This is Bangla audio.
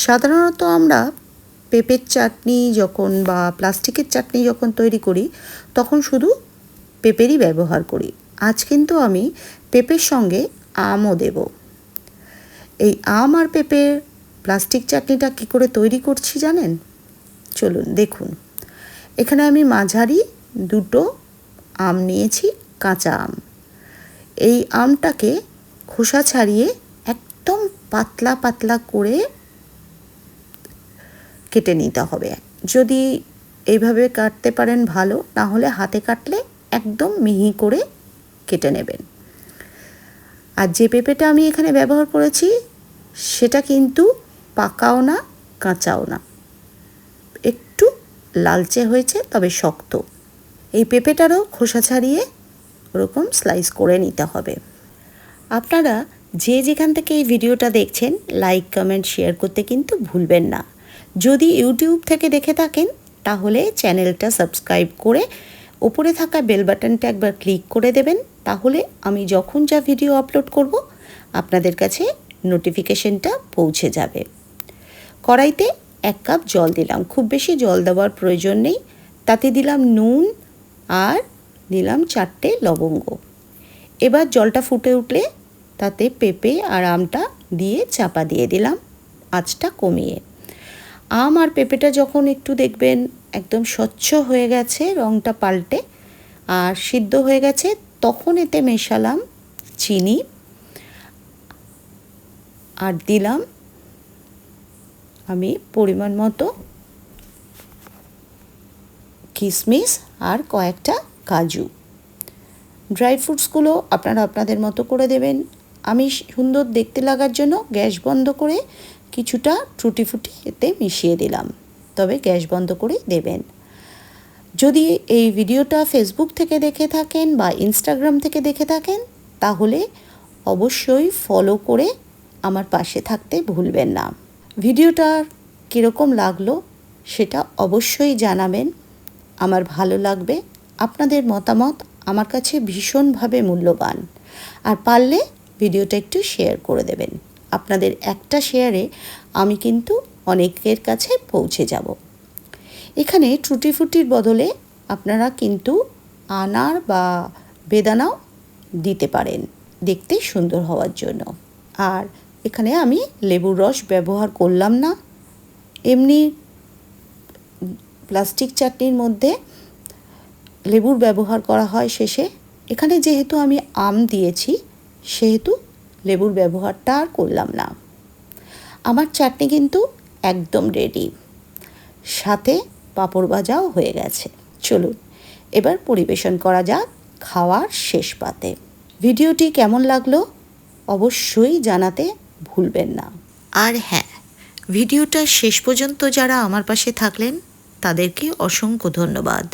সাধারণত আমরা পেঁপের চাটনি যখন বা প্লাস্টিকের চাটনি যখন তৈরি করি তখন শুধু পেঁপেরই ব্যবহার করি। আজ কিন্তু আমি পেঁপের সঙ্গে আমও দেব। এই আম আর পেঁপের প্লাস্টিক চাটনিটা কী করে তৈরি করছি জানেন? চলুন দেখুন। এখানে আমি মাঝারি দুটো আম নিয়েছি, কাঁচা আম। এই আমটাকে খোসা ছাড়িয়ে একদম পাতলা পাতলা করে কেটে নিতে হবে। যদি এইভাবে কাটতে পারেন ভালো, না হলে হাতে কাটলে একদম মিহি করে কেটে নেবেন। আর যে পেঁপেটা আমি এখানে ব্যবহার করেছি সেটা কিন্তু পাকাও না কাঁচাও না, একটু লালচে হয়েছে, তবে শক্ত। এই পেঁপেটারও খোসা ছাড়িয়ে ওরকম স্লাইস করে নিতে হবে। আপনারা যে যেখান থেকে এই ভিডিওটা দেখছেন লাইক কমেন্ট শেয়ার করতে কিন্তু ভুলবেন না। যদি ইউটিউব থেকে দেখে থাকেন তাহলে চ্যানেলটা সাবস্ক্রাইব করে ওপরে থাকা বেল বাটনটা একবার ক্লিক করে দেবেন, তাহলে আমি যখন যা ভিডিও আপলোড করব আপনাদের কাছে নোটিফিকেশনটা পৌঁছে যাবে। কড়াইতে 1 কাপ জল দিলাম, খুব বেশি জল দেওয়ার প্রয়োজন নেই। তাতে দিলাম নুন আর দিলাম 4টে লবঙ্গ। এবার জলটা ফুটে উঠলে তাতে পেঁপে আর আমটা দিয়ে চাপা দিয়ে দিলাম আঁচটা কমিয়ে। আম আর পেঁপেটা যখন একটু দেখবেন একদম স্বচ্ছ হয়ে গেছে, রঙটা পাল্টে আর সিদ্ধ হয়ে গেছে, তখন এতে মেশালাম চিনি আর দিলাম আমি পরিমাণ মতো কিশমিশ আর কয়েকটা কাজু। ড্রাই ফ্রুটসগুলো আপনারা আপনাদের মতো করে দেবেন। আমি সুন্দর দেখতে লাগার জন্য গ্যাস বন্ধ করে কিছুটা টুটি ফুটি এতে মিশিয়ে দিলাম, তবে গ্যাস বন্ধ করে দেবেন। যদি এই ভিডিওটা ফেসবুক থেকে দেখে থাকেন বা ইনস্টাগ্রাম থেকে দেখে থাকেন তাহলে অবশ্যই ফলো করে আমার পাশে থাকতে ভুলবেন না। ভিডিওটা কীরকম লাগলো সেটা অবশ্যই জানাবেন, আমার ভালো লাগবে। আপনাদের মতামত আমার কাছে ভীষণভাবে মূল্যবান। আর পারলে ভিডিওটা একটু শেয়ার করে দেবেন। আপনাদের একটা শেয়ারে আমি কিন্তু অনেকের কাছে পৌঁছে যাব। এখানে টুটি ফুটির বদলে আপনারা কিন্তু আনার বা বেদানাও দিতে পারেন দেখতে সুন্দর হওয়ার জন্য। আর এখানে আমি লেবুর রস ব্যবহার করলাম না। এমনি প্লাস্টিক চাটনির মধ্যে লেবুর ব্যবহার করা হয় শেষে। এখানে যেহেতু আমি আম দিয়েছি সেহেতু লেবুর ব্যবহারটা আর করলাম না। আমার চাটনি কিন্তু একদম রেডি, সাথে পাঁপড় ভাজাও হয়ে গেছে। চলুন এবার পরিবেশন করা যাক খাওয়ার শেষ পাতে। ভিডিওটি কেমন লাগলো অবশ্যই জানাতে ভুলবেন না। আর হ্যাঁ, ভিডিওটা শেষ পর্যন্ত যারা আমার পাশে থাকলেন তাদেরকে অসংখ্য ধন্যবাদ।